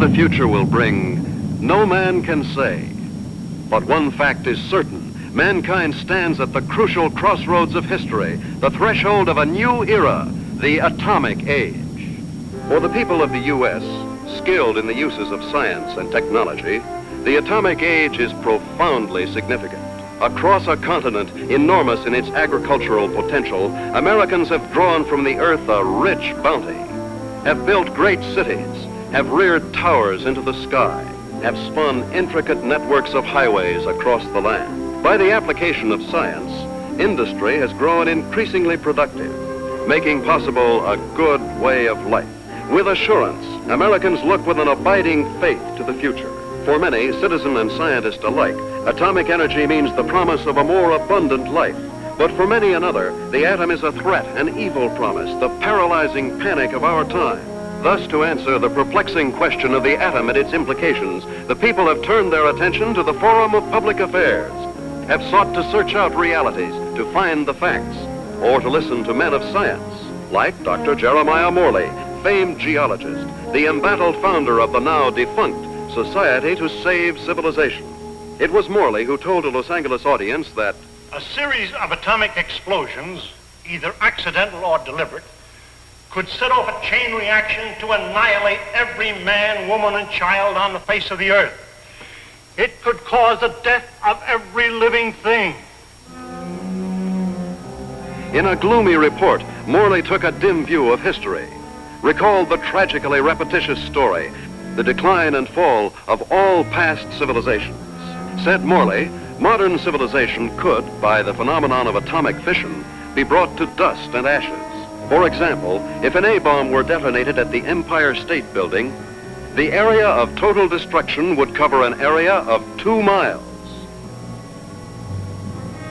the future will bring, no man can say. But one fact is certain. Mankind stands at the crucial crossroads of history, the threshold of a new era, the atomic age. For the people of the U.S., skilled in the uses of science and technology, the atomic age is profoundly significant. Across a continent enormous in its agricultural potential, Americans have drawn from the earth a rich bounty, have built great cities, have reared towers into the sky, have spun intricate networks of highways across the land. By the application of science, industry has grown increasingly productive, making possible a good way of life. With assurance, Americans look with an abiding faith to the future. For many, citizen and scientist alike, atomic energy means the promise of a more abundant life. But for many another, the atom is a threat, an evil promise, the paralyzing panic of our time. Thus, to answer the perplexing question of the atom and its implications, the people have turned their attention to the forum of public affairs, have sought to search out realities, to find the facts, or to listen to men of science, like Dr. Jeremiah Morley, famed geologist, the embattled founder of the now defunct Society to Save Civilization. It was Morley who told a Los Angeles audience that a series of atomic explosions, either accidental or deliberate, could set off a chain reaction to annihilate every man, woman, and child on the face of the earth. It could cause the death of every living thing. In a gloomy report, Morley took a dim view of history, recalled the tragically repetitious story, the decline and fall of all past civilizations. Said Morley, modern civilization could, by the phenomenon of atomic fission, be brought to dust and ashes. For example, if an A-bomb were detonated at the Empire State Building, the area of total destruction would cover an area of 2 miles.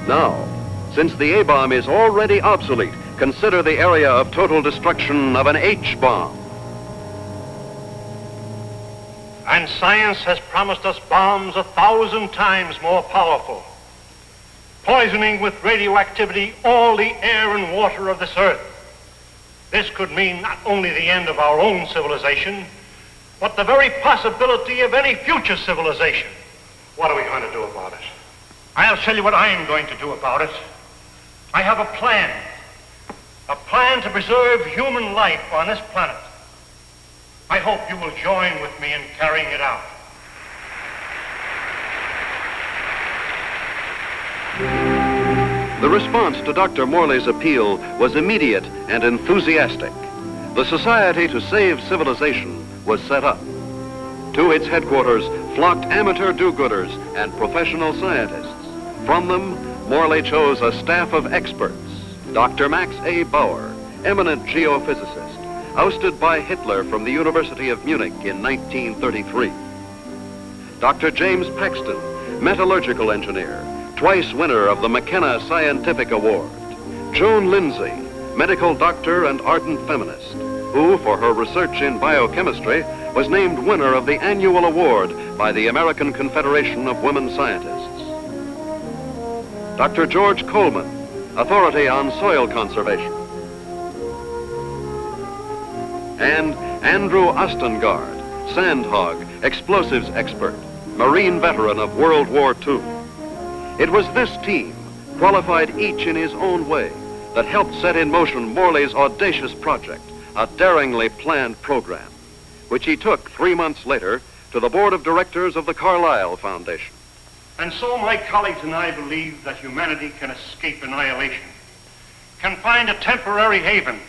Now, since the A-bomb is already obsolete, consider the area of total destruction of an H-bomb. And science has promised us bombs 1,000 times more powerful, poisoning with radioactivity all the air and water of this earth. This could mean not only the end of our own civilization, but the very possibility of any future civilization. What are we going to do about it? I'll tell you what I am going to do about it. I have a plan to preserve human life on this planet. I hope you will join with me in carrying it out. The response to Dr. Morley's appeal was immediate and enthusiastic. The Society to Save Civilization was set up. To its headquarters flocked amateur do-gooders and professional scientists. From them, Morley chose a staff of experts. Dr. Max A. Bauer, eminent geophysicist, ousted by Hitler from the University of Munich in 1933. Dr. James Paxton, metallurgical engineer, twice winner of the McKenna Scientific Award. Joan Lindsay, medical doctor and ardent feminist, who, for her research in biochemistry, was named winner of the annual award by the American Confederation of Women Scientists. Dr. George Coleman, authority on soil conservation. And Andrew Ostengard, sandhog, explosives expert, Marine veteran of World War II. It was this team, qualified each in his own way, that helped set in motion Morley's audacious project, a daringly planned program, which he took 3 months later to the board of directors of the Carlyle Foundation. And so my colleagues and I believe that humanity can escape annihilation, can find a temporary haven,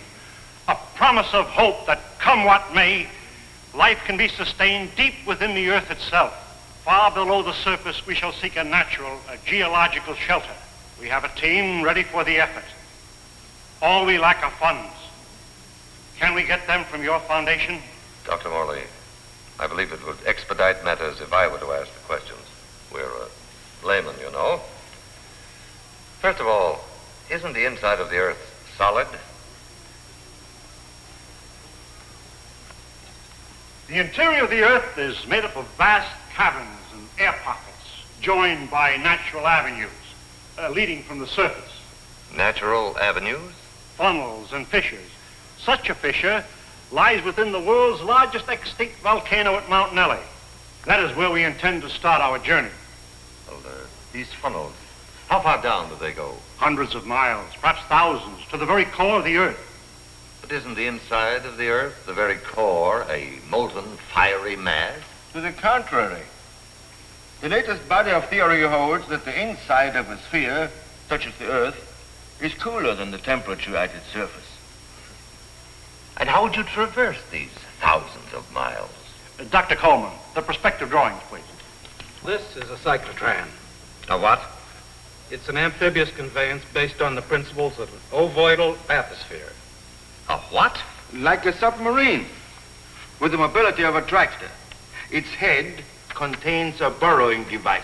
a promise of hope that, come what may, life can be sustained deep within the earth itself. Far below the surface, we shall seek a natural, a geological shelter. We have a team ready for the effort. All we lack are funds. Can we get them from your foundation? Dr. Morley, I believe it would expedite matters if I were to ask the questions. We're laymen, you know. First of all, isn't the inside of the earth solid? The interior of the earth is made up of vast caverns and air pockets, joined by natural avenues leading from the surface. Natural avenues? Funnels and fissures. Such a fissure lies within the world's largest extinct volcano at Mount Nelly. That is where we intend to start our journey. Well, these funnels, how far down do they go? Hundreds of miles, perhaps thousands, to the very core of the Earth. But isn't the inside of the Earth, the very core, a molten, fiery mass? To the contrary. The latest body of theory holds that the inside of a sphere, such as the Earth, is cooler than the temperature at its surface. And how would you traverse these thousands of miles? Dr. Coleman, the perspective drawings, please. This is a cyclotram. A what? It's an amphibious conveyance based on the principles of an ovoidal atmosphere. A what? Like a submarine, with the mobility of a tractor. Its head contains a burrowing device,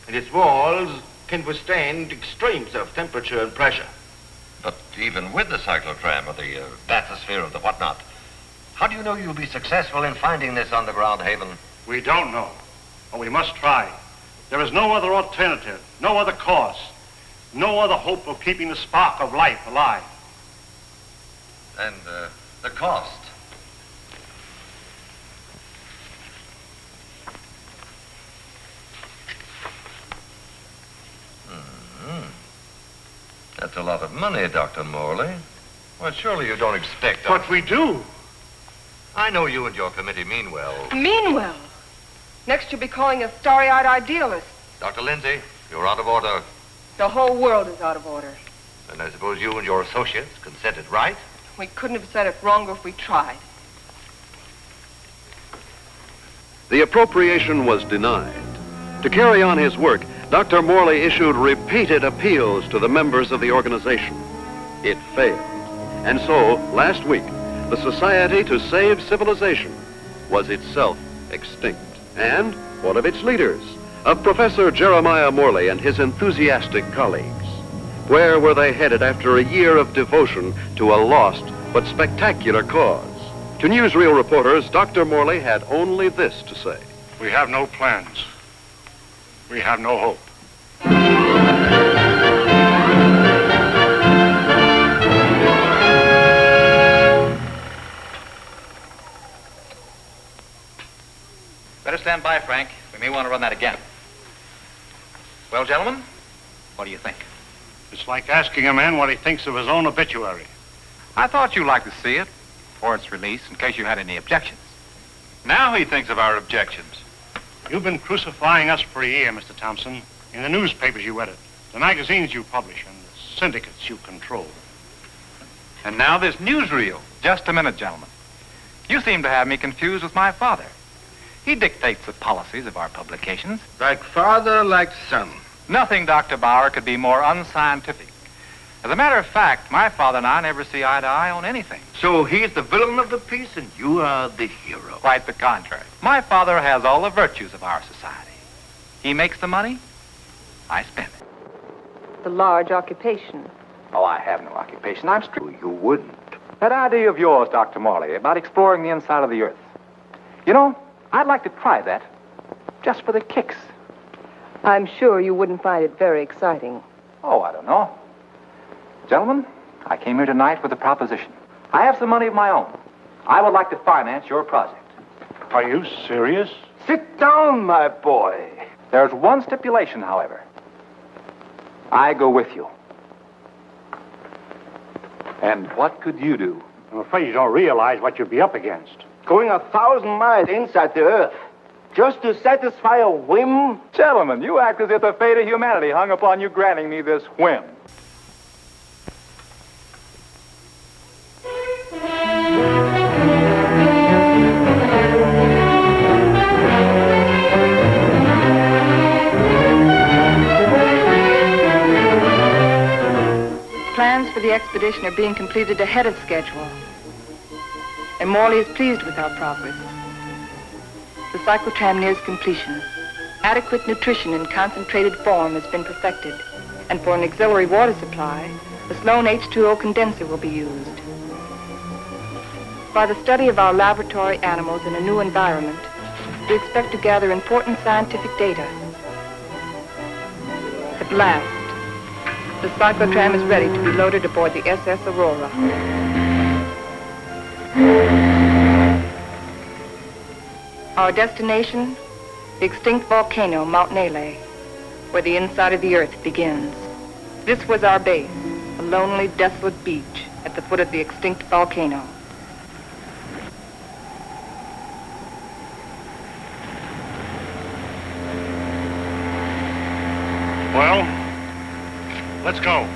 and its walls can withstand extremes of temperature and pressure. But even with the cyclotram or the bathysphere or the whatnot, how do you know you'll be successful in finding this underground haven? We don't know, but we must try. There is no other alternative, no other course, no other hope of keeping the spark of life alive. And the cost? That's a lot of money, Dr. Morley. Well, surely you don't expect... But we do. I know you and your committee mean well. Mean well? Next you'll be calling us starry-eyed idealists. Dr. Lindsay, you're out of order. The whole world is out of order. And I suppose you and your associates can set it right? We couldn't have said it wronger if we tried. The appropriation was denied. To carry on his work, Dr. Morley issued repeated appeals to the members of the organization. It failed. And so, last week, the Society to Save Civilization was itself extinct. And one of its leaders, of Professor Jeremiah Morley and his enthusiastic colleagues. Where were they headed after a year of devotion to a lost but spectacular cause? To newsreel reporters, Dr. Morley had only this to say. We have no plans. We have no hope. Better stand by, Frank. We may want to run that again. Well, gentlemen, what do you think? It's like asking a man what he thinks of his own obituary. I thought you'd like to see it before its release in case you had any objections. Now he thinks of our objections. You've been crucifying us for a year, Mr. Thompson, in the newspapers you edit, the magazines you publish, and the syndicates you control. And now this newsreel. Just a minute, gentlemen. You seem to have me confused with my father. He dictates the policies of our publications. Like father, like son. Nothing, Dr. Bauer, could be more unscientific. As a matter of fact, my father and I never see eye to eye on anything. So he's the villain of the piece and you are the hero. Quite the contrary. My father has all the virtues of our society. He makes the money, I spend it. The large occupation. Oh, I have no occupation. I'm strict. You wouldn't. That idea of yours, Dr. Morley, about exploring the inside of the Earth. You know, I'd like to try that, just for the kicks. I'm sure you wouldn't find it very exciting. Oh, I don't know. Gentlemen, I came here tonight with a proposition. I have some money of my own. I would like to finance your project. Are you serious? Sit down, my boy. There's one stipulation, however. I go with you. And what could you do? I'm afraid you don't realize what you'd be up against. Going 1,000 miles inside the Earth, just to satisfy a whim? Gentlemen, you act as if the fate of humanity hung upon you granting me this whim. Plans for the expedition are being completed ahead of schedule. And Morley is pleased with our progress. The cyclotram nears completion. Adequate nutrition in concentrated form has been perfected. And for an auxiliary water supply, the Sloan H2O condenser will be used. By the study of our laboratory animals in a new environment, we expect to gather important scientific data. At last, the cyclotram is ready to be loaded aboard the SS Aurora. Our destination, the extinct volcano, Mount Nele, where the inside of the earth begins. This was our base, a lonely, desolate beach at the foot of the extinct volcano. Well, let's go.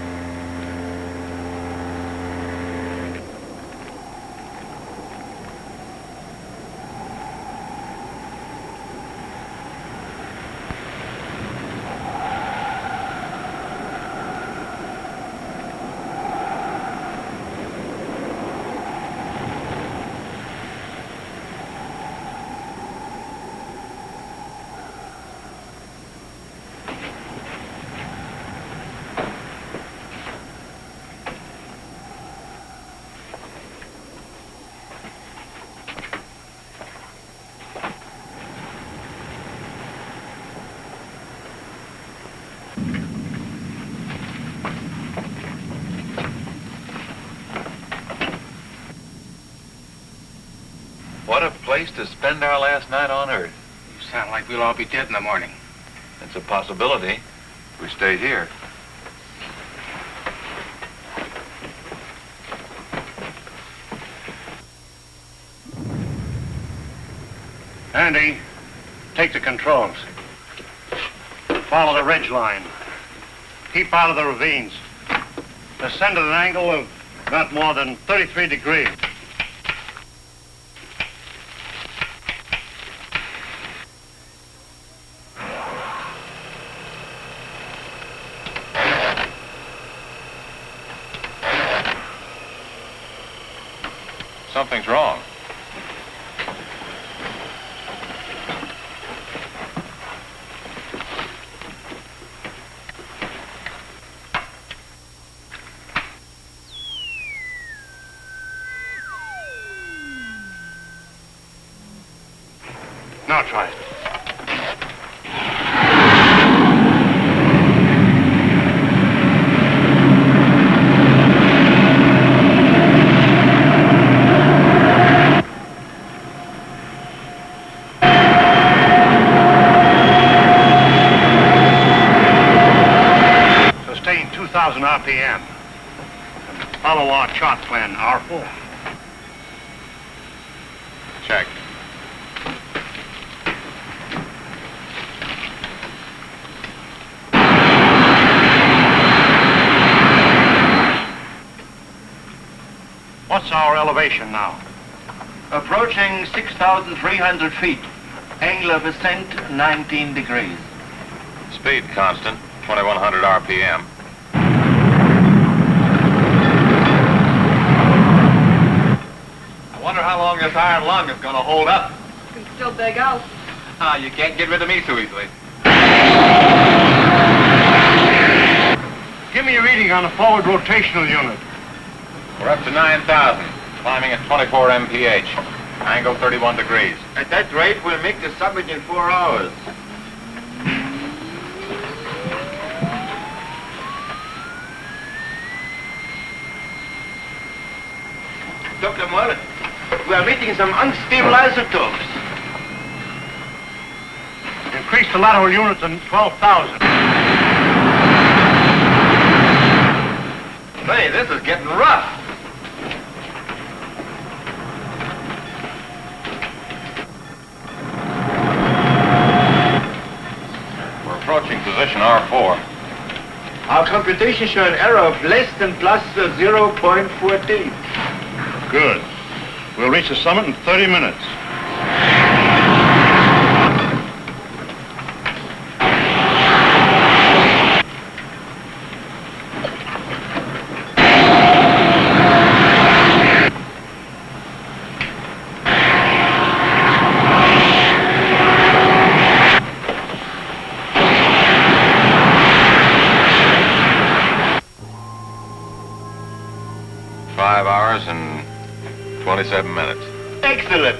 What a place to spend our last night on Earth. You sound like we'll all be dead in the morning. It's a possibility if we stay here. Andy, take the controls. Follow the ridge line. Keep out of the ravines. Descend at an angle of not more than 33 degrees. Something's wrong. Now try it. Sustain 2,000 RPM. And follow our chart plan, R4. Check. What's our elevation now? Approaching 6,300 feet. Angle of ascent, 19 degrees. Speed constant, 2,100 RPM. I wonder how long this iron lung is going to hold up. You can still beg out. You can't get rid of me so easily. Give me a reading on the forward rotational unit. We're up to 9,000, climbing at 24 mph. Angle 31 degrees. At that rate, we'll make the summit in 4 hours. Dr. Morley, we are meeting some unstable isotopes. Increase the lateral unit to 12,000. Hey, this is getting rough. We're approaching position R4. Our computations show an error of less than plus 0.14. Good. We'll reach the summit in 30 minutes. And 27 minutes. Excellent.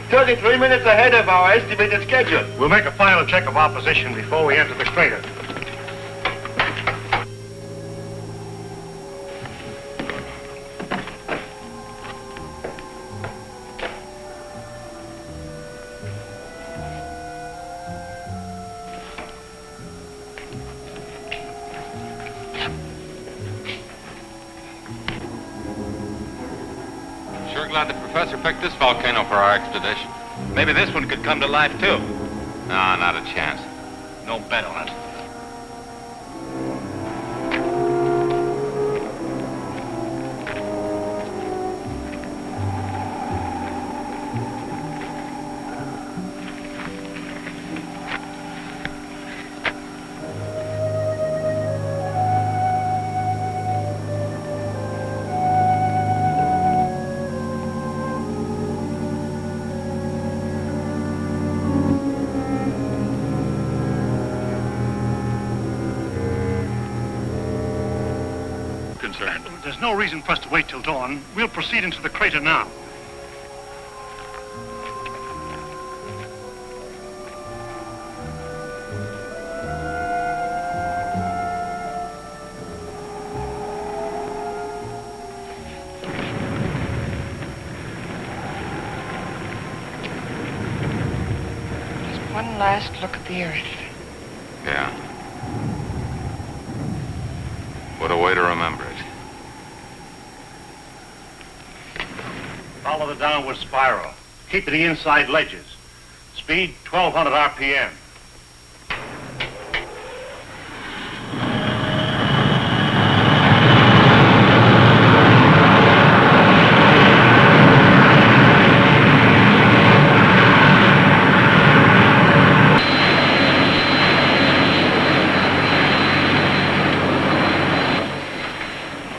33 minutes ahead of our estimated schedule. We'll make a final check of our position before we enter the crater. glad the professor picked this volcano for our expedition. Maybe this one could come to life, too. No, not a chance. No bet on it. There's no reason for us to wait till dawn. We'll proceed into the crater now. Just one last look at the Earth. Yeah. What a way to remember it. Follow the downward spiral. Keep to the inside ledges. Speed 1,200 RPM.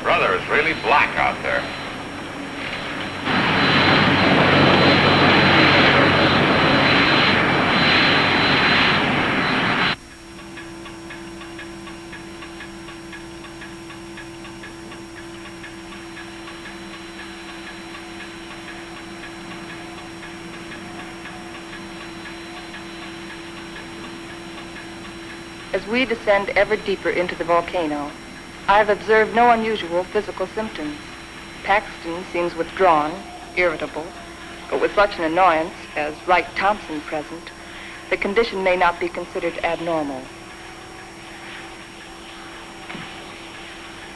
Brother, it's really black out there. As we descend ever deeper into the volcano, I've observed no unusual physical symptoms. Paxton seems withdrawn, irritable, but with such an annoyance as Wright Thompson present, the condition may not be considered abnormal.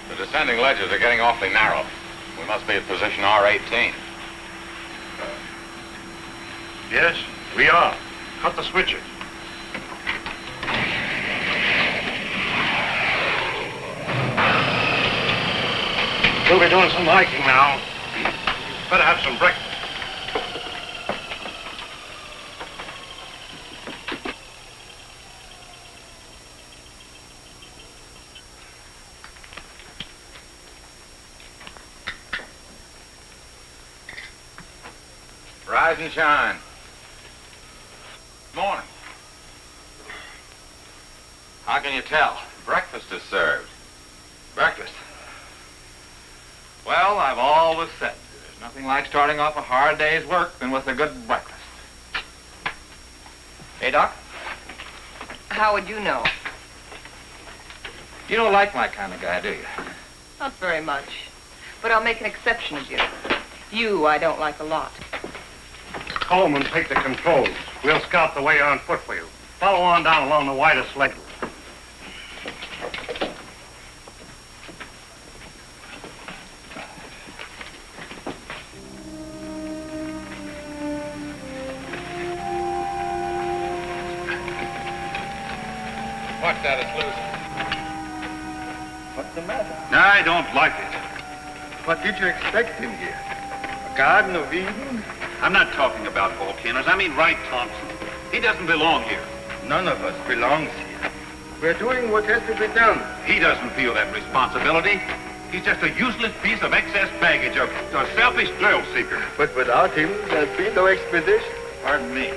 The descending ledges are getting awfully narrow. We must be at position R18. Yes, we are. Cut the switches. We'll be doing some hiking now. Better have some breakfast. Rise and shine. Morning. How can you tell? Breakfast is served. Breakfast. Well, I've always said there's nothing like starting off a hard day's work than with a good breakfast. Hey, Doc? How would you know? You don't like my kind of guy, do you? Not very much. But I'll make an exception of you. You, I don't like a lot. Coleman, take the controls. We'll scout the way on foot for you. Follow on down along the widest leg. Watch that, it's losing. What's the matter? I don't like it. What did you expect in here? A Garden of Eden? I'm not talking about volcanoes. I mean Wright Thompson. He doesn't belong here. None of us belongs here. We're doing what has to be done. He doesn't feel that responsibility. He's just a useless piece of excess baggage, a selfish thrill seeker. But without him, there'd be no expedition. Pardon me.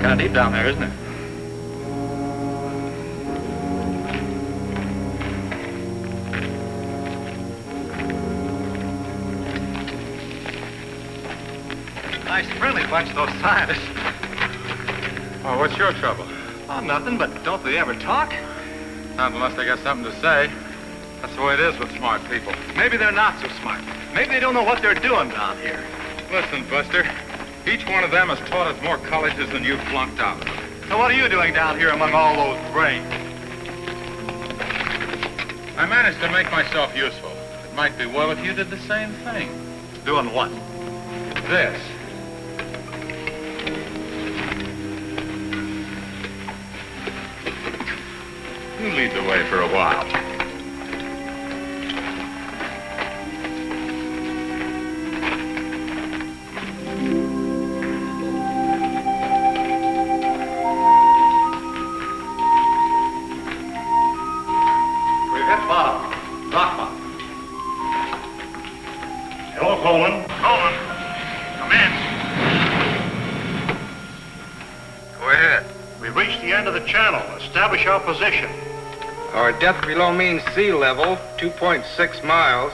Kind of deep down there, isn't it? Nice friendly bunch, those scientists. Oh, what's your trouble? Oh, nothing, but don't they ever talk? Not unless they got something to say. That's the way it is with smart people. Maybe they're not so smart. Maybe they don't know what they're doing down here. Listen, Buster. Each one of them has taught us more colleges than you've flunked out. So what are you doing down here among all those brains? I managed to make myself useful. It might be well if you did the same thing. Doing what? This. You lead the way for a while. We've hit bottom. Rock bottom. Hello, Coleman. Coleman, come in. Go ahead. We've reached the end of the channel. Establish our position. Our depth below mean sea level, 2.6 miles.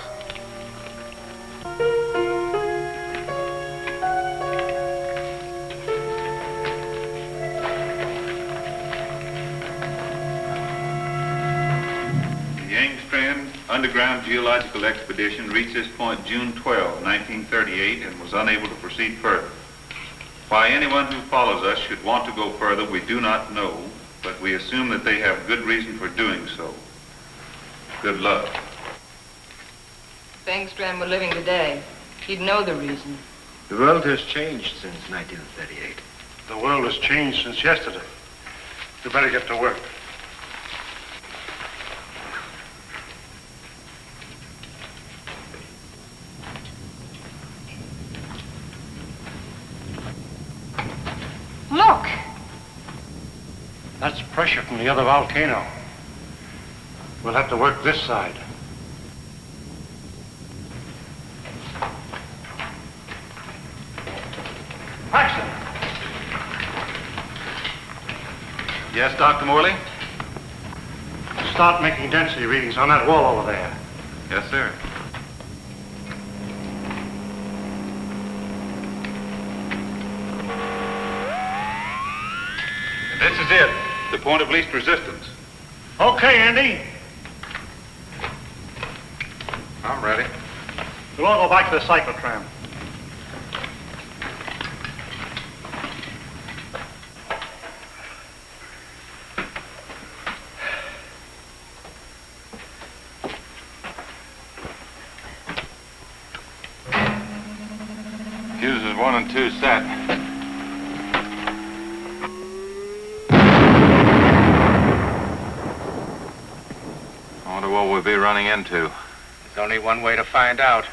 The Engstrand Underground Geological Expedition reached this point June 12, 1938, and was unable to proceed further. Why anyone who follows us should want to go further, we do not know, but we assume that they have good reason for doing so. Good luck. If Engstrand were living today, he'd know the reason. The world has changed since 1938. The world has changed since yesterday. You better get to work. Look! That's pressure from the other volcano. We'll have to work this side. Paxton! Yes, Dr. Morley? Start making density readings on that wall over there. Yes, sir. This is it. The point of least resistance. Okay, Andy. I'm ready. We'll all go back to the cyclotram. Fuses 1 and 2 set. I wonder what we'll be running into. There's only one way to find out.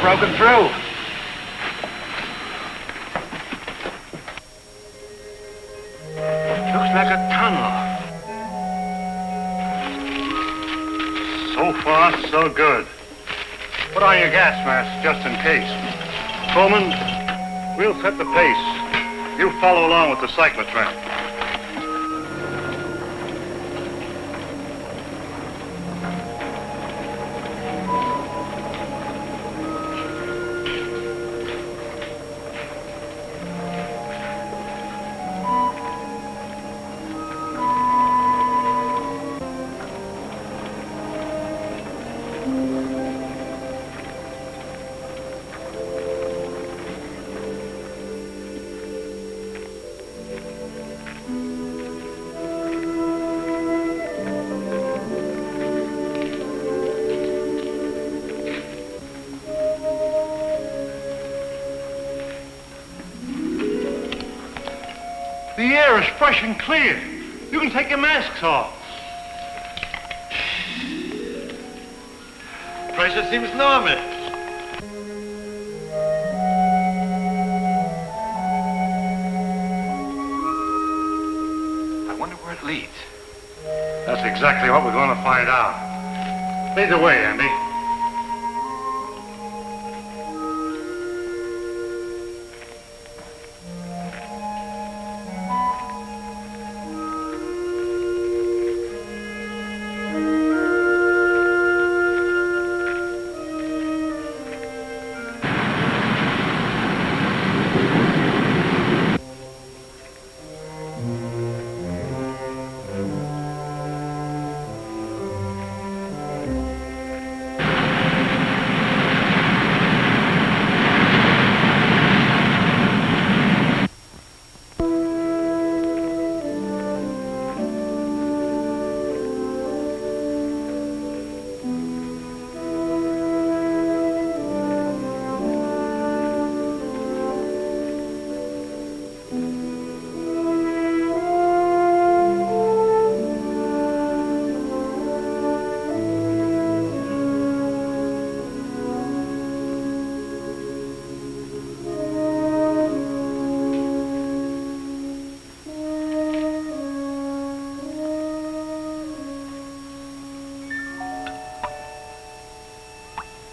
Broken through. Looks like a tunnel. So far, so good. Put on your gas mask just in case. Coleman, we'll set the pace. You follow along with the cyclotram. The air is fresh and clear. You can take your masks off. Pressure seems normal. I wonder where it leads. That's exactly what we're going to find out. Lead the way, Andy.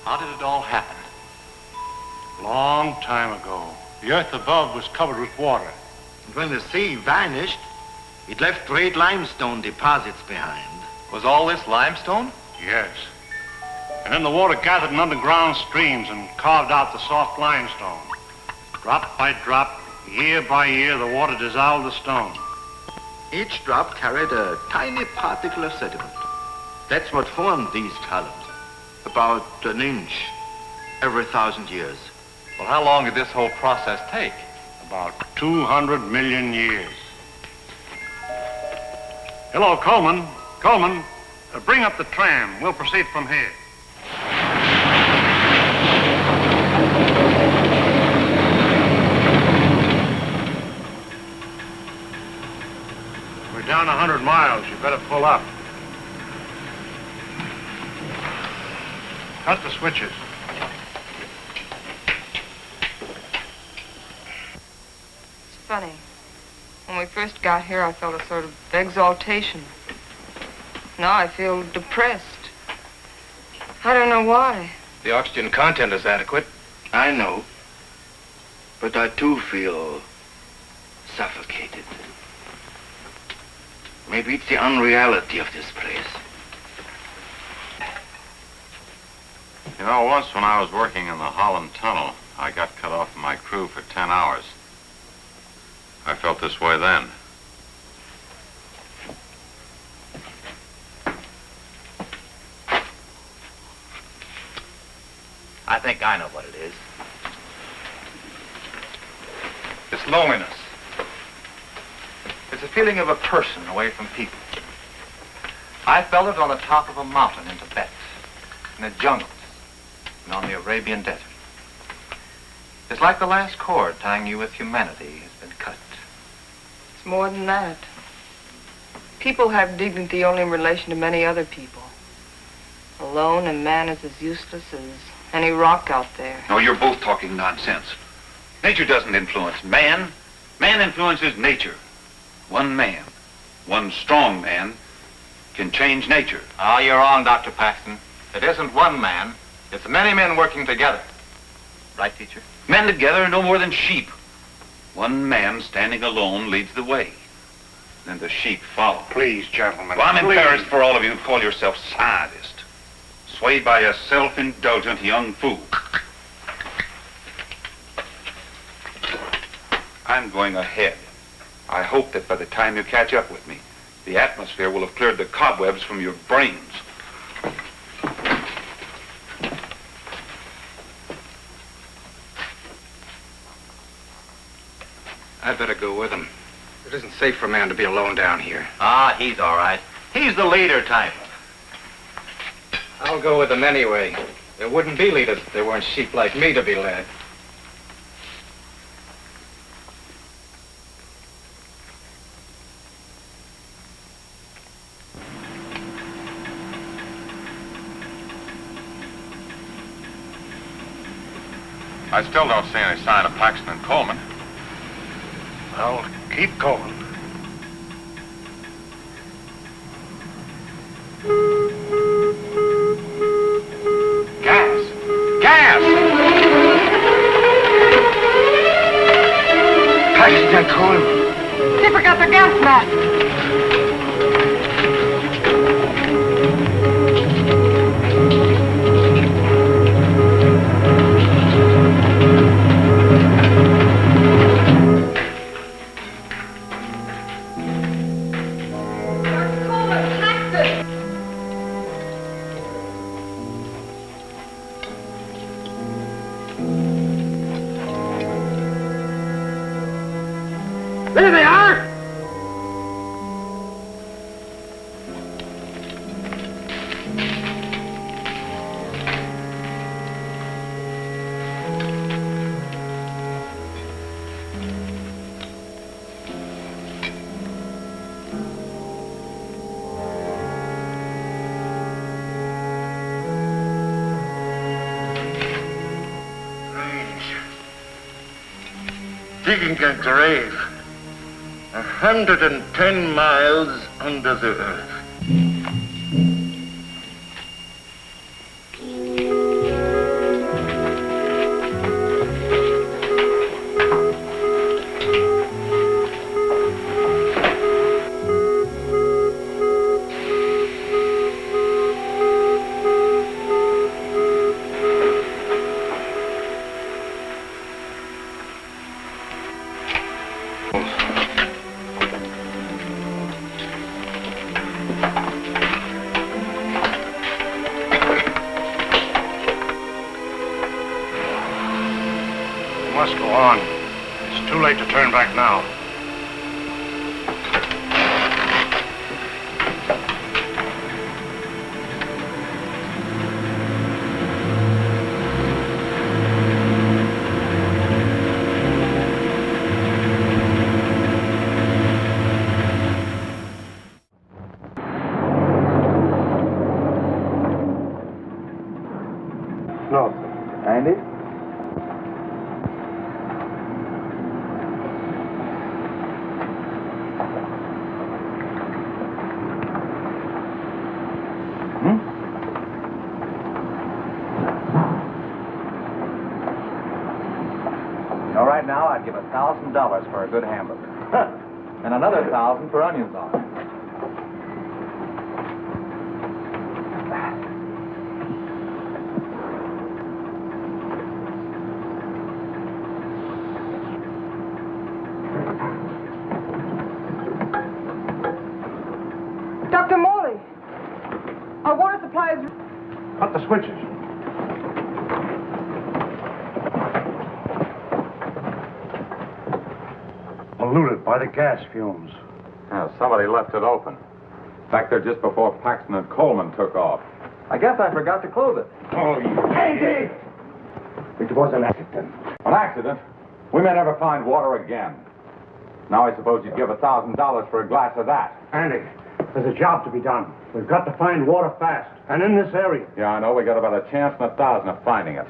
How did it all happen? Long time ago, the earth above was covered with water. And when the sea vanished, it left great limestone deposits behind. Was all this limestone? Yes. And then the water gathered in underground streams and carved out the soft limestone. Drop by drop, year by year, the water dissolved the stone. Each drop carried a tiny particle of sediment. That's what formed these columns. About an inch every 1,000 years. Well, how long did this whole process take? About 200 million years. Hello, Coleman. Coleman, bring up the tram. We'll proceed from here. We're down 100 miles. You better pull up. Cut the switches. It's funny. When we first got here, I felt a sort of exaltation. Now I feel depressed. I don't know why. The oxygen content is adequate. I know. But I too feel suffocated. Maybe it's the unreality of this place. You know, once when I was working in the Holland Tunnel, I got cut off from my crew for 10 hours. I felt this way then. I think I know what it is. It's loneliness. It's a feeling of a person away from people. I felt it on the top of a mountain in Tibet, in the jungles, and on the Arabian desert. It's like the last cord tying you with humanity has been cut. It's more than that. People have dignity only in relation to many other people. Alone, a man is as useless as any rock out there. No, you're both talking nonsense. Nature doesn't influence man. Man influences nature. One man, one strong man, can change nature. Oh, you're wrong, Dr. Paxton. It isn't one man. It's many men working together. Right, teacher? Men together are no more than sheep. One man standing alone leads the way. Then the sheep follow. Please, gentlemen. Well, I'm please. embarrassed for all of you who call yourself scientists. Swayed by a self-indulgent young fool. I'm going ahead. I hope that by the time you catch up with me, the atmosphere will have cleared the cobwebs from your brains. I'd better go with him. It isn't safe for a man to be alone down here. Ah, he's all right. He's the leader type. I'll go with them anyway. There wouldn't be leaders if there weren't sheep like me to be led. I still don't see any sign of Paxton and Coleman. Well, keep going. Gas! Gas! Paxton and Coleman. Skipper got their gas mask. There they are! Digging a grave 110 miles under the earth. Go on. It's too late to turn back now. No. Andy? Right now, I'd give $1,000 for a good hamburger. And another 1,000 for onions on it. Dr. Morley, our water supply is... Cut the switches. Polluted by the gas fumes. Yeah, somebody left it open. Back there just before Paxton and Coleman took off. I guess I forgot to close it. Oh, you... Andy! It was an accident. An accident? We may never find water again. Now I suppose you'd give $1,000 for a glass of that. Andy, there's a job to be done. We've got to find water fast, and in this area. Yeah, I know. We got about a chance in 1,000 of finding it.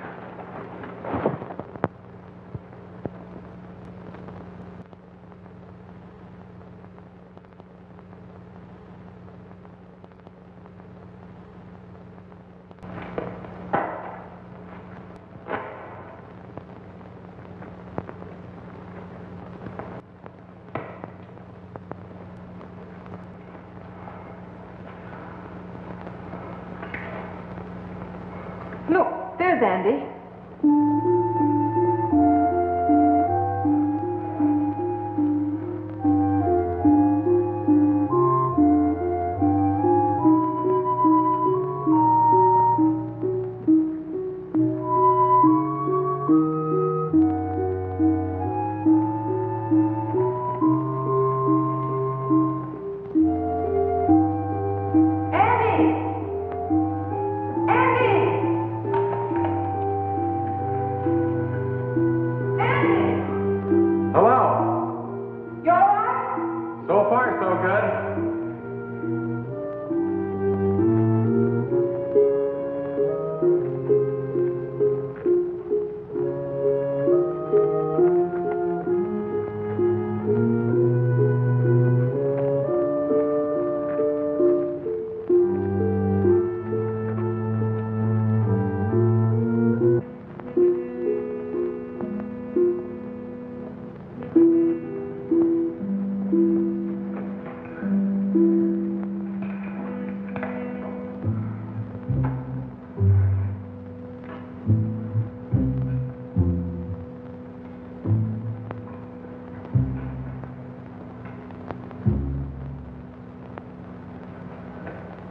Look, there's Andy.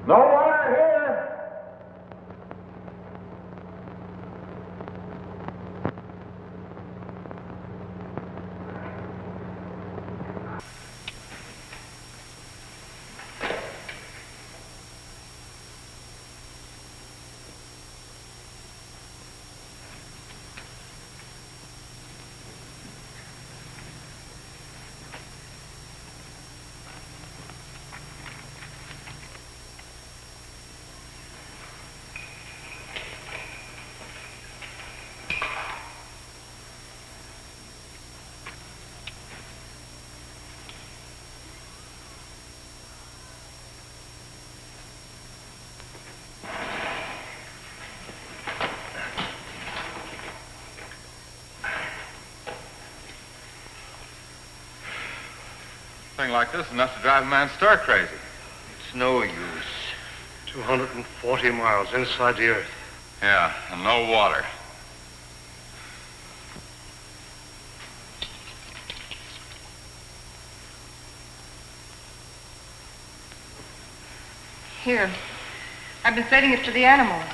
No water here! Thing like this is enough to drive a man stir crazy. It's no use. 240 miles inside the earth. Yeah, and no water. Here. I've been setting it to the animals.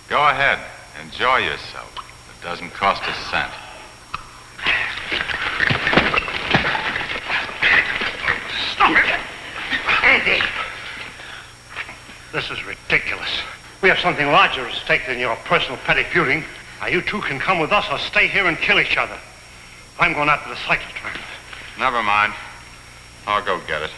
Go ahead. Enjoy yourself. It doesn't cost a cent. Stop it! Andy! This is ridiculous. We have something larger at stake than your personal petty feuding. Now, you two can come with us or stay here and kill each other. I'm going after the cyclotron. Never mind. I'll go get it.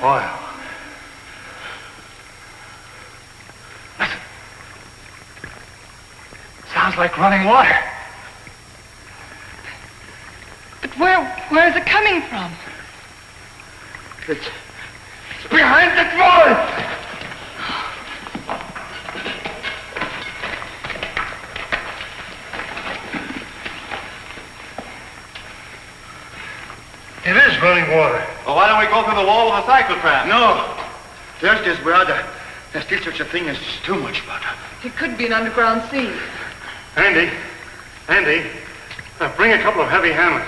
Oil. Listen. Sounds like running water. But where is it coming from? It's behind the wall! It is running water. Well, why don't we go through the wall of the cyclotron? No. There's this brother. There's still such a thing as too much butter. It could be an underground sea. Andy, bring a couple of heavy hammers.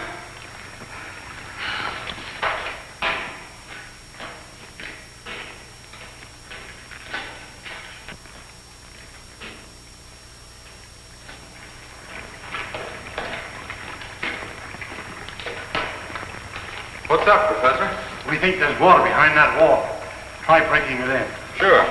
What's up, Professor? We think there's water behind that wall. Try breaking it in. Sure.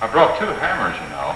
I brought 2 hammers, you know.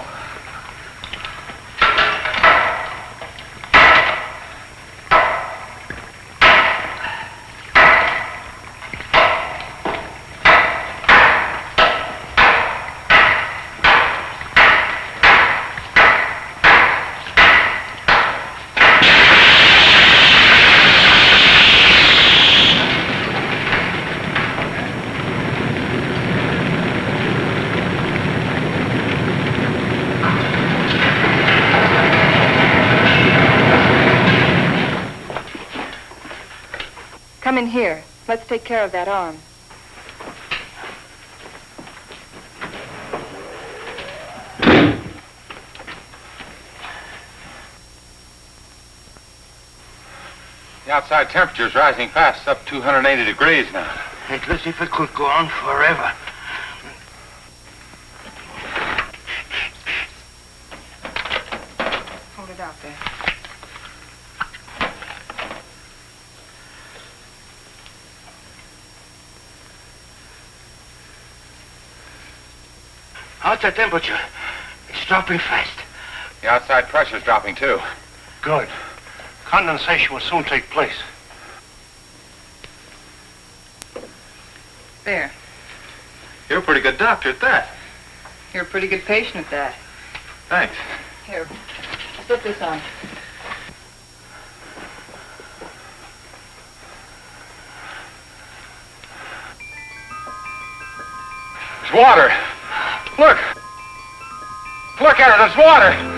Come in here. Let's take care of that arm. The outside temperature's rising fast. It's up 280 degrees now. It looks as if it could go on forever. Hold it out there. How's the temperature? It's dropping fast. The outside pressure's dropping, too. Good. Condensation will soon take place. There. You're a pretty good doctor at that. You're a pretty good patient at that. Thanks. Here, slip this on. There's water. Look! Look at it, there's water!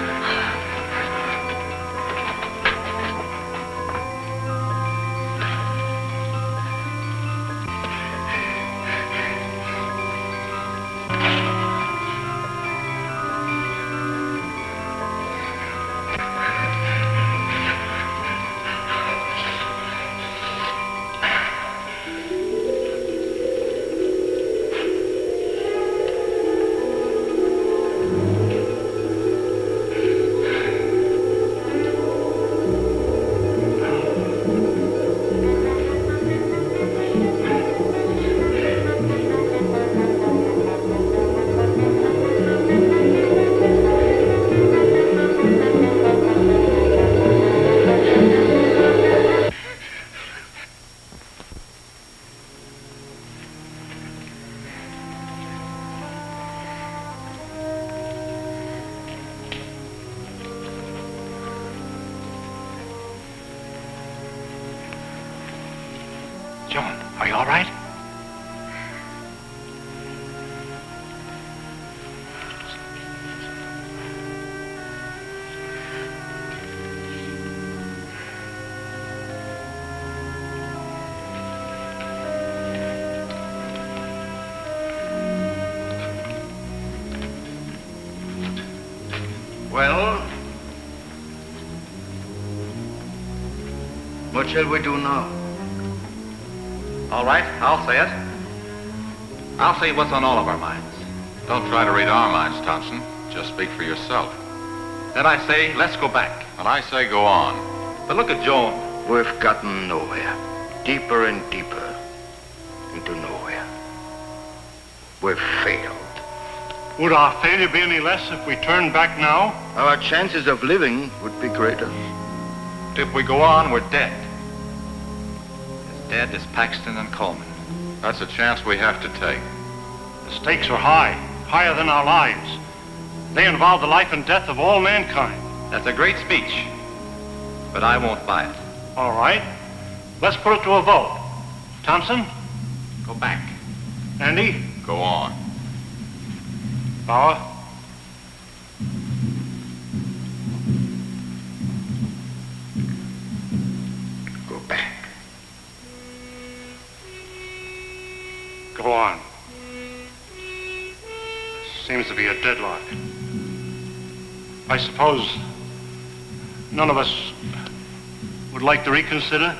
Well, what shall we do now? All right, I'll say it. I'll say what's on all of our minds. Don't try to read our minds, Thompson. Just speak for yourself. Then I say, let's go back. And I say go on. But look at Joan. We've gotten nowhere. Deeper and deeper into nowhere. We've failed. Would our failure be any less if we turned back now? Our chances of living would be greater. If we go on, we're dead. As dead as Paxton and Coleman. That's a chance we have to take. The stakes are high, higher than our lives. They involve the life and death of all mankind. That's a great speech, but I won't buy it. All right, let's put it to a vote. Thompson? Go back. Andy? Go on. Bauer? Go back. Go on. Seems to be a deadlock. I suppose none of us would like to reconsider?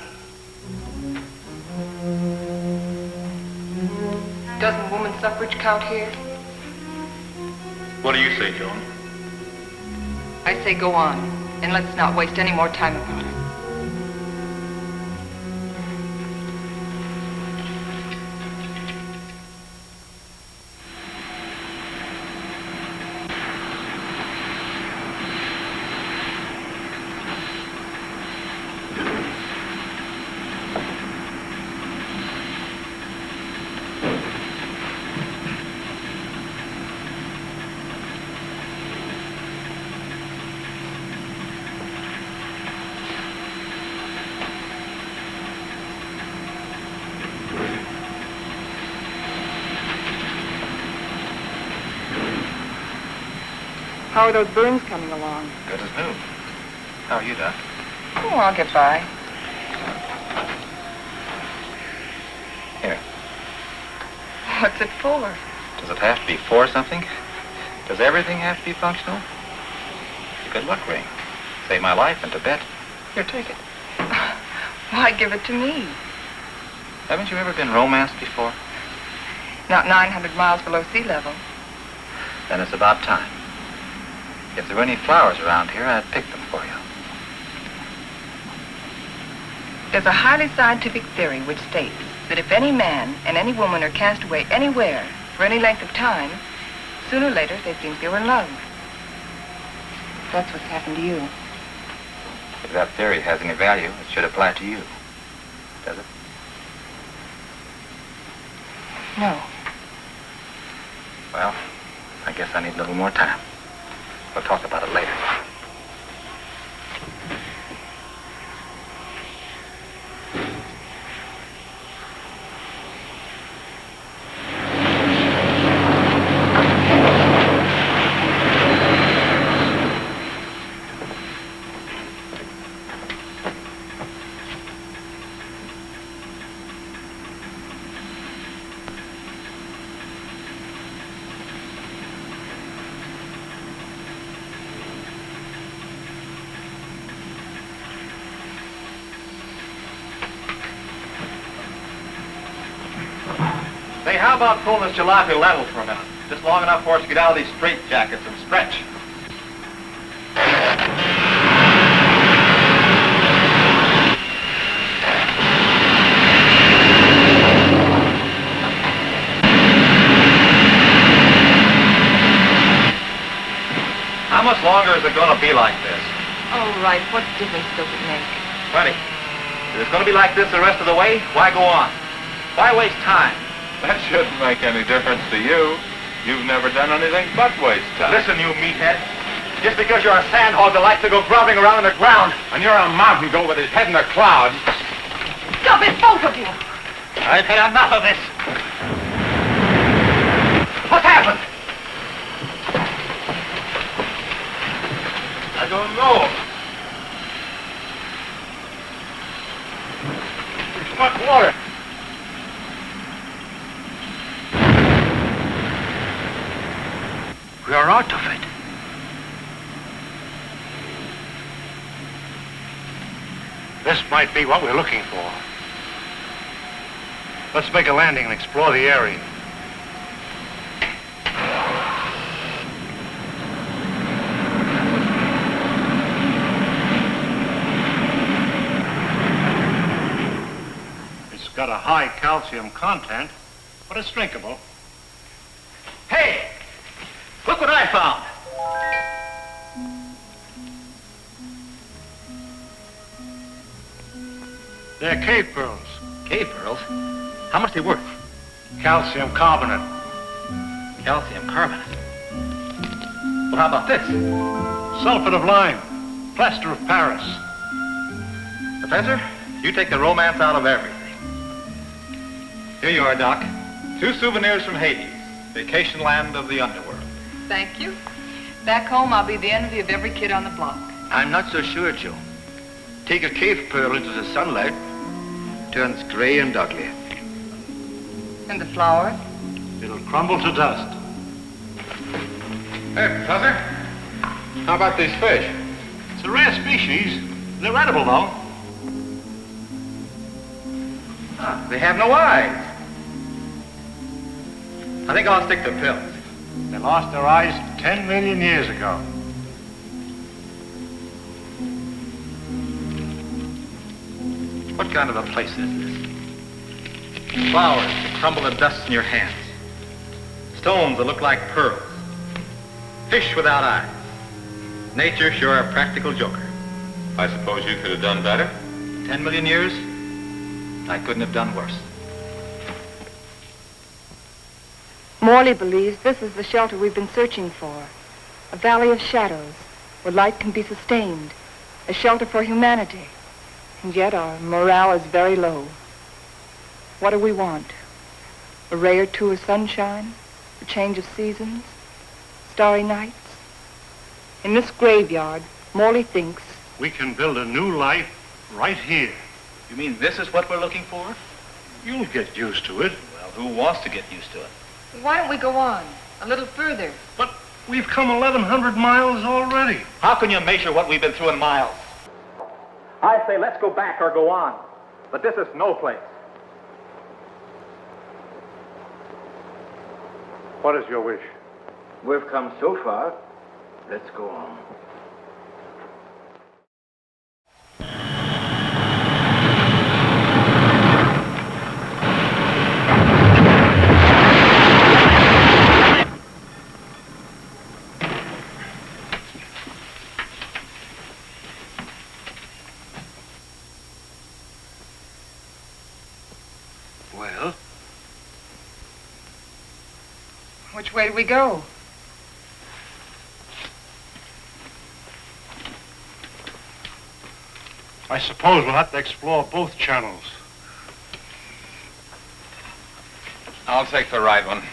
Doesn't woman suffrage count here? What do you say, Joan? I say go on, and let's not waste any more time about it. How are those burns coming along? Good as new. How are you, Doc? Oh, I'll get by. Here. What's it for? Does it have to be for something? Does everything have to be functional? It's a good luck ring. Saved my life in Tibet. Here, take it. Why give it to me? Haven't you ever been romanced before? Not 900 miles below sea level. Then it's about time. If there were any flowers around here, I'd pick them for you. There's a highly scientific theory which states that if any man and any woman are cast away anywhere for any length of time, sooner or later they think they were in love. That's what's happened to you. If that theory has any value, it should apply to you. Does it? No. Well, I guess I need a little more time. We'll talk about it later. Say, how about pulling this jalopy level for a minute? Just long enough for us to get out of these straitjackets and stretch. How much longer is it going to be like this? All right, what difference does it make? Plenty. If it's going to be like this the rest of the way, why go on? Why waste time? That shouldn't make any difference to you. You've never done anything but waste time. Listen, you meathead. Just because you're a sandhog that likes to go grubbing around in the ground. And you're a mountain goat with his head in the clouds. Stop it, both of you! I've had enough of this. What's happened? I don't know. Too much water. We are out of it. This might be what we're looking for. Let's make a landing and explore the area. It's got a high calcium content, but it's drinkable. Hey! Look what I found! They're cave pearls. Cave pearls? How much are they worth? Calcium carbonate. Calcium carbonate? Well, how about this? Sulfate of lime. Plaster of Paris. Professor, you take the romance out of everything. Here you are, Doc. 2 souvenirs from Hades, vacation land of the underworld. Thank you. Back home, I'll be the envy of every kid on the block. I'm not so sure, Joe. Take a cave pearl into the sunlight, turns gray and ugly. And the flower? It'll crumble to dust. Hey, Professor, how about these fish? It's a rare species. They're edible, though. They have no eyes. I think I'll stick to pills. They lost their eyes 10 million years ago. What kind of a place is this? Flowers that crumble to dust in your hands. Stones that look like pearls. Fish without eyes. Nature sure a practical joker. I suppose you could have done better? 10 million years, I couldn't have done worse. Morley believes this is the shelter we've been searching for. A valley of shadows, where light can be sustained. A shelter for humanity. And yet our morale is very low. What do we want? A ray or two of sunshine? A change of seasons? Starry nights? In this graveyard, Morley thinks we can build a new life right here. You mean this is what we're looking for? You'll get used to it. Well, who wants to get used to it? why don't we go on a little further? But we've come 1,100 miles already. How can you measure what we've been through in miles? I say let's go back or go on. But this is no place. What is your wish? We've come so far, let's go on. Well? Which way do we go? I suppose we'll have to explore both channels. I'll take the right one.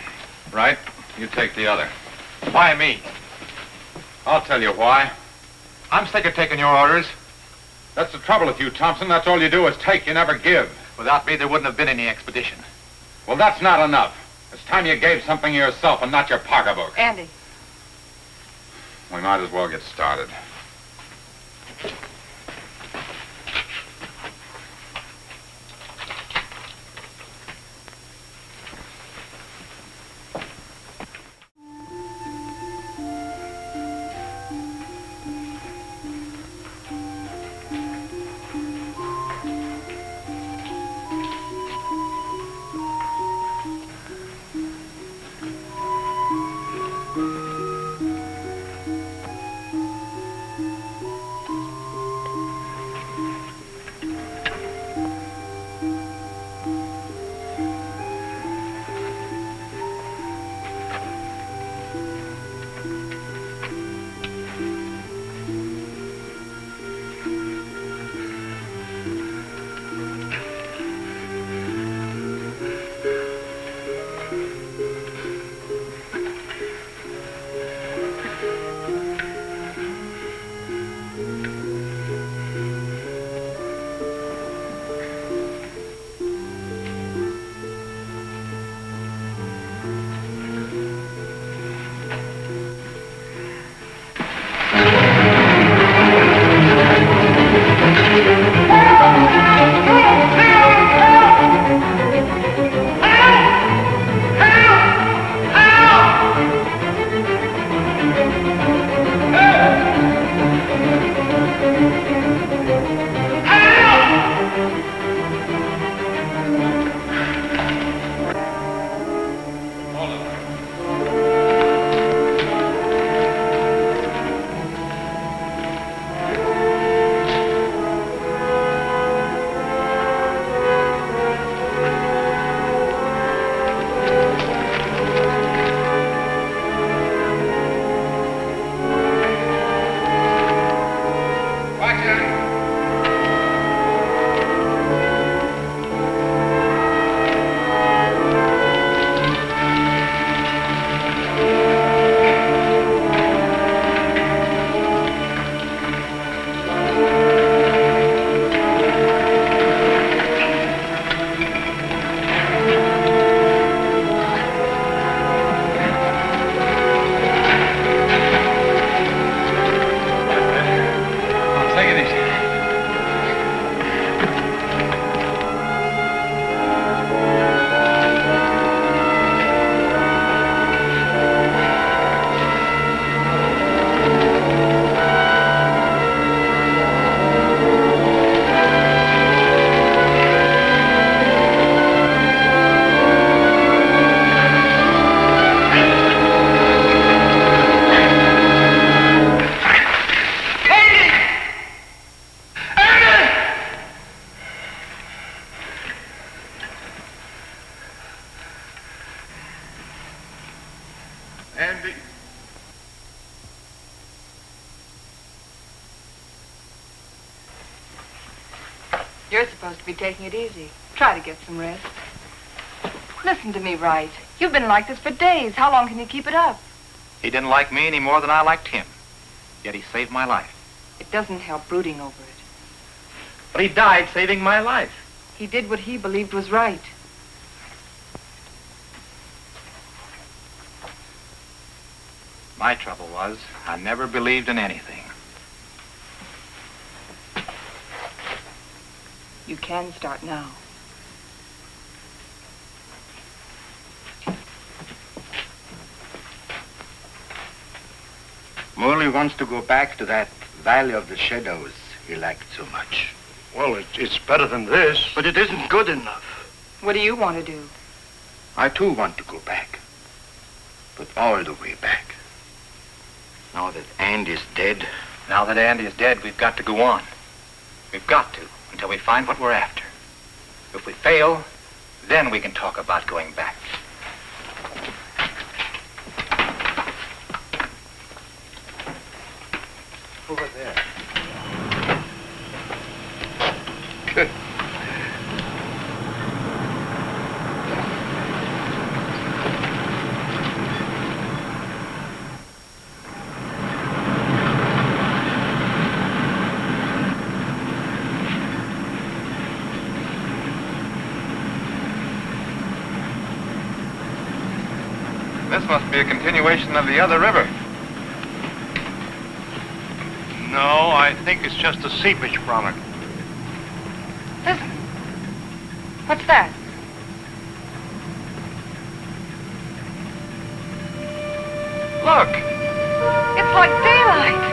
Right? You take the other. Why me? I'll tell you why. I'm sick of taking your orders. That's the trouble with you, Thompson. That's all you do is take, you never give. Without me, there wouldn't have been any expedition. Well, that's not enough. It's time you gave something yourself and not your pocketbook. Andy. We might as well get started. Andy. You're supposed to be taking it easy. Try to get some rest. Listen to me, Wright. You've been like this for days. How long can you keep it up? He didn't like me any more than I liked him. Yet he saved my life. It doesn't help brooding over it. But he died saving my life. He did what he believed was right. My trouble was, I never believed in anything. You can start now. Morley wants to go back to that Valley of the Shadows he liked so much. Well, it's better than this. But it isn't good enough. What do you want to do? I too want to go back. But all the way back. Now that Andy's dead. Now that Andy is dead, we've got to go on. We've got to, until we find what we're after. If we fail, then we can talk about going back. Over there. Good. This must be a continuation of the other river. No, I think it's just a seepage from it. Listen. What's that? Look! It's like daylight.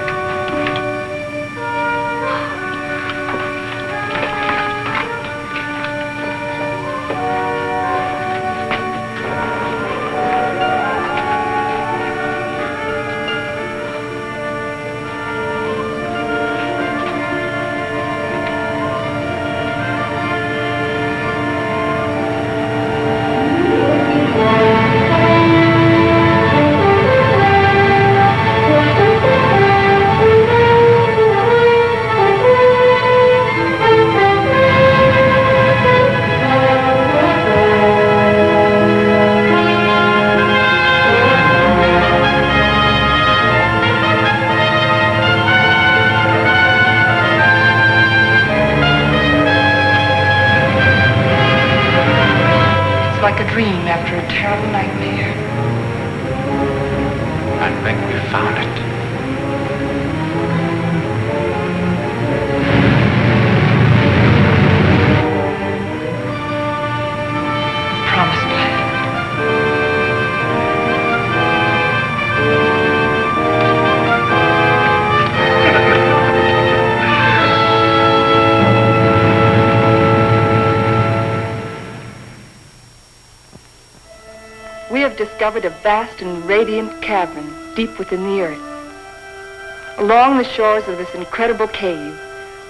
Discovered a vast and radiant cavern deep within the earth. Along the shores of this incredible cave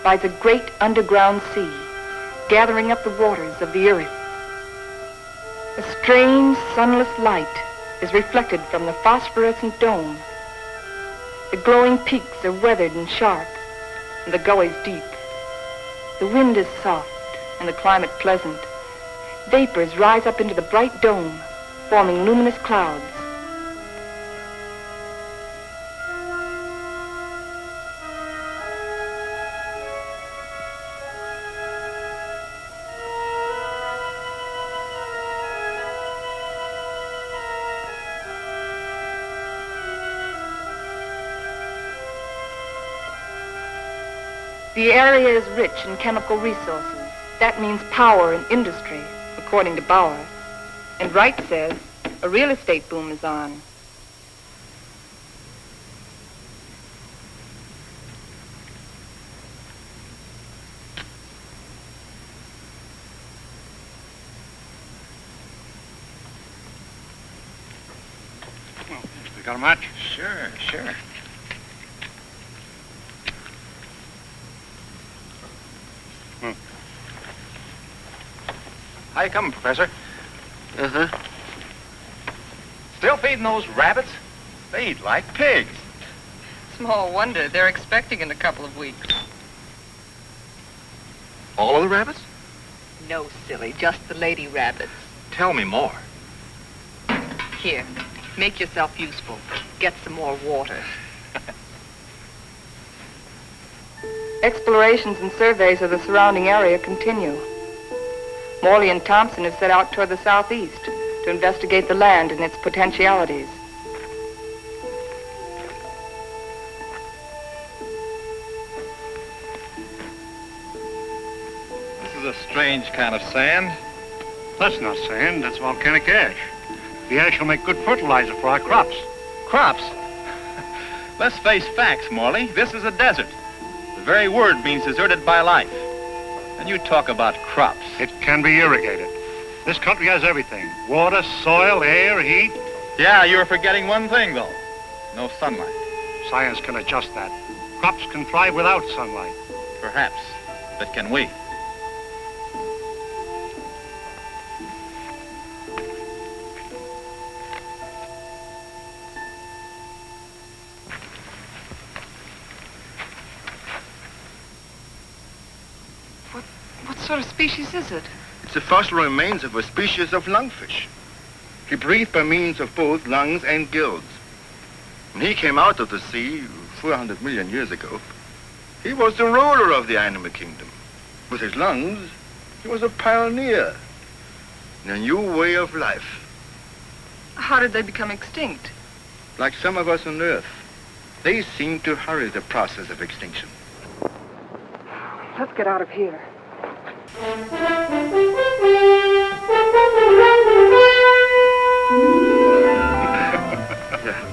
lies a great underground sea, gathering up the waters of the earth. A strange, sunless light is reflected from the phosphorescent dome. The glowing peaks are weathered and sharp, and the gullies deep. The wind is soft, and the climate pleasant. Vapors rise up into the bright dome, forming luminous clouds. The area is rich in chemical resources. That means power and industry, according to Bauer. And Wright says a real estate boom is on. You got a match? Sure. How you coming, Professor? Uh-huh. Still feeding those rabbits? They eat like pigs. Small wonder. They're expecting in a couple of weeks. All of the rabbits? No, silly. Just the lady rabbits. Tell me more. Here. Make yourself useful. Get some more water. Explorations and surveys of the surrounding area continue. Morley and Thompson have set out toward the southeast to investigate the land and its potentialities. This is a strange kind of sand. That's not sand, that's volcanic ash. The ash will make good fertilizer for our crops. Crops? Let's face facts, Morley. This is a desert. The very word means deserted by life. And you talk about crops. It can be irrigated. This country has everything. Water, soil, air, heat. Yeah, you're forgetting one thing, though. No sunlight. Science can adjust that. Crops can thrive without sunlight. Perhaps. But can we? What sort of species is it? It's the fossil remains of a species of lungfish. He breathed by means of both lungs and gills. When he came out of the sea 400 million years ago, he was the ruler of the animal kingdom. With his lungs, he was a pioneer in a new way of life. How did they become extinct? Like some of us on Earth, they seem to hurry the process of extinction. Let's get out of here.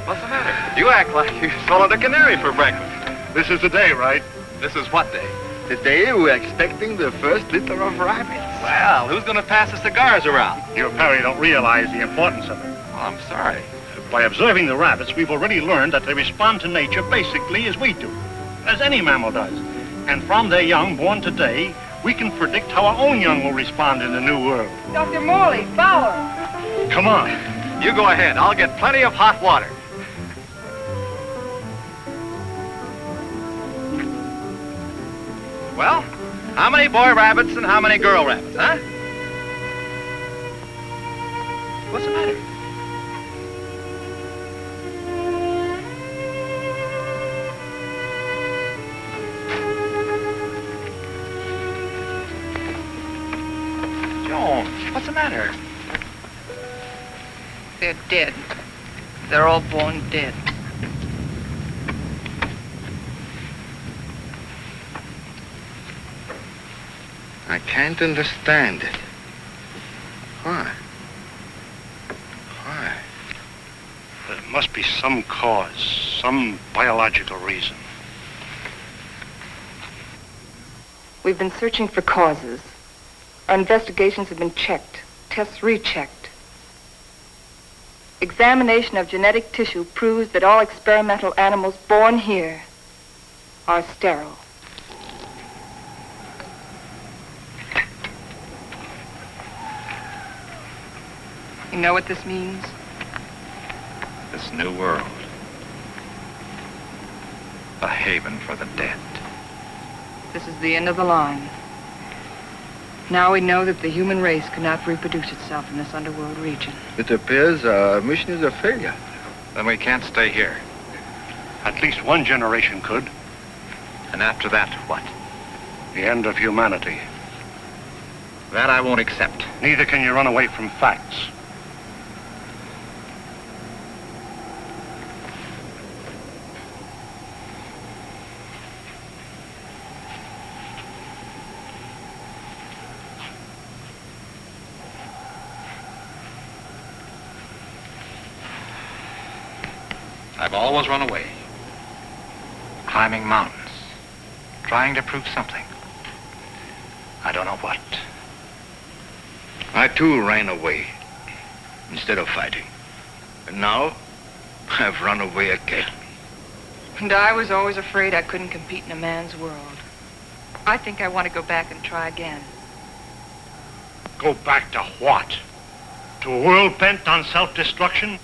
What's the matter? You act like you swallowed a canary for breakfast. This is the day, right? This is what day? The day we're expecting the first litter of rabbits. Well, who's going to pass the cigars around? You apparently don't realize the importance of it. Oh, I'm sorry. By observing the rabbits, we've already learned that they respond to nature basically as we do, as any mammal does. And from their young born today, we can predict how our own young will respond in the new world. Dr. Morley, Fowler. Come on. You go ahead. I'll get plenty of hot water. Well, how many boy rabbits and how many girl rabbits, huh? What's the matter? Joan, what's the matter? They're dead. They're all born dead. I can't understand it. Why? Why? There must be some cause, some biological reason. We've been searching for causes. Our investigations have been checked, tests rechecked. Examination of genetic tissue proves that all experimental animals born here are sterile. You know what this means? This new world. A haven for the dead. This is the end of the line. Now we know that the human race cannot reproduce itself in this underworld region. It appears our mission is a failure. Then we can't stay here. At least one generation could. And after that, what? The end of humanity. That I won't accept. Neither can you run away from facts. I've always run away. Climbing mountains. Trying to prove something. I don't know what. I too ran away instead of fighting. And now I've run away again. And I was always afraid I couldn't compete in a man's world. I think I want to go back and try again. Go back to what? To a world bent on self-destruction?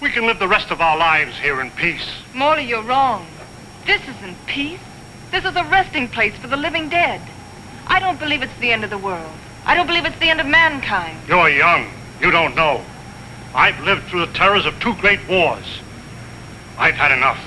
We can live the rest of our lives here in peace. Morley, you're wrong. This isn't peace. This is a resting place for the living dead. I don't believe it's the end of the world. I don't believe it's the end of mankind. You're young. You don't know. I've lived through the terrors of 2 great wars. I've had enough.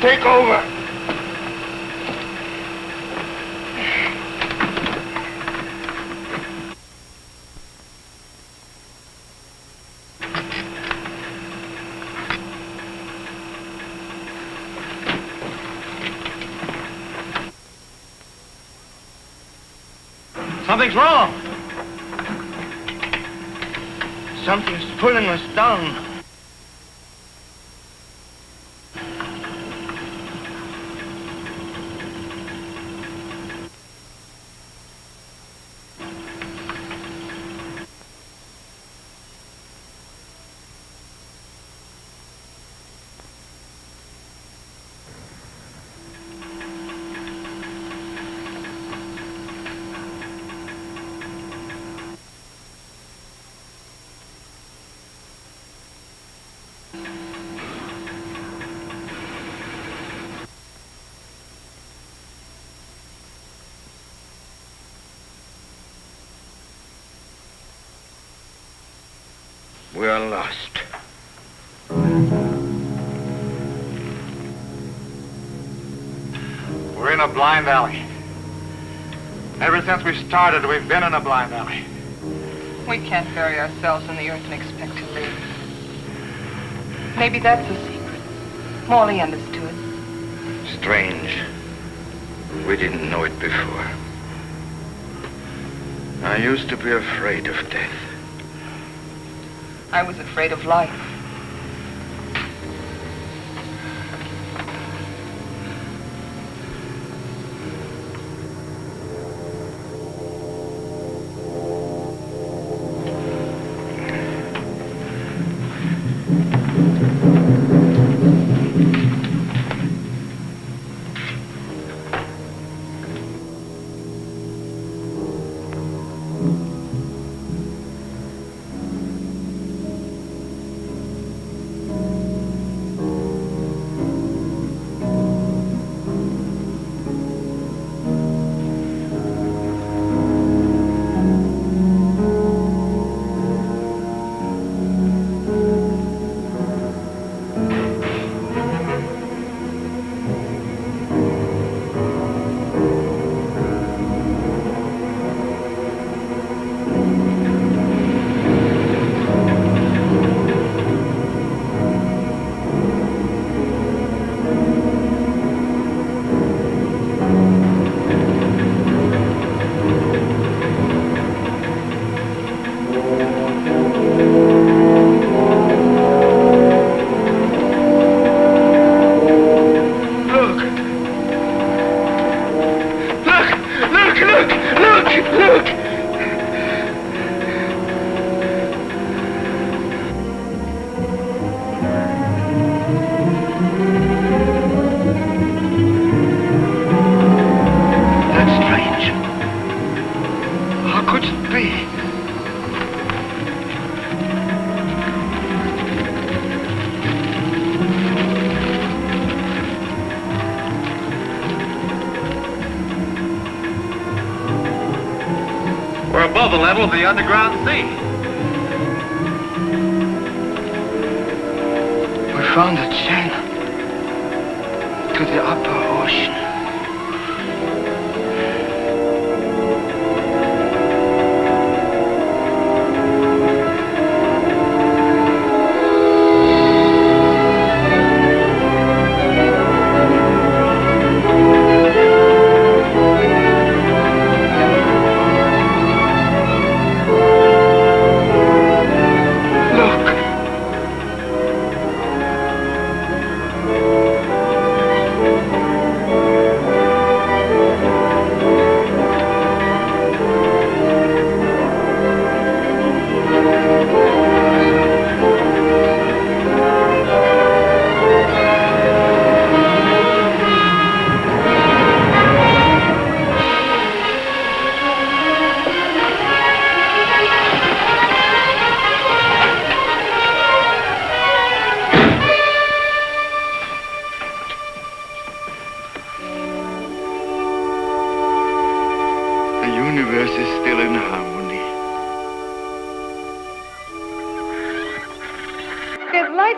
Take over. Something's wrong. Something's pulling us down. We are lost. We're in a blind alley. Ever since we started, we've been in a blind alley. We can't bury ourselves in the earth and expect to live. Maybe that's the secret. Morley understood. Strange. We didn't know it before. I used to be afraid of death. I was afraid of life. above the level of the underground sea. We found a channel to the upper ocean.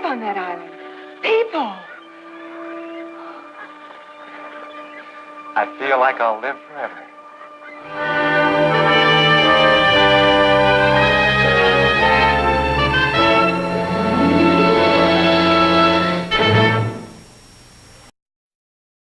On that island. People! I feel like I'll live forever.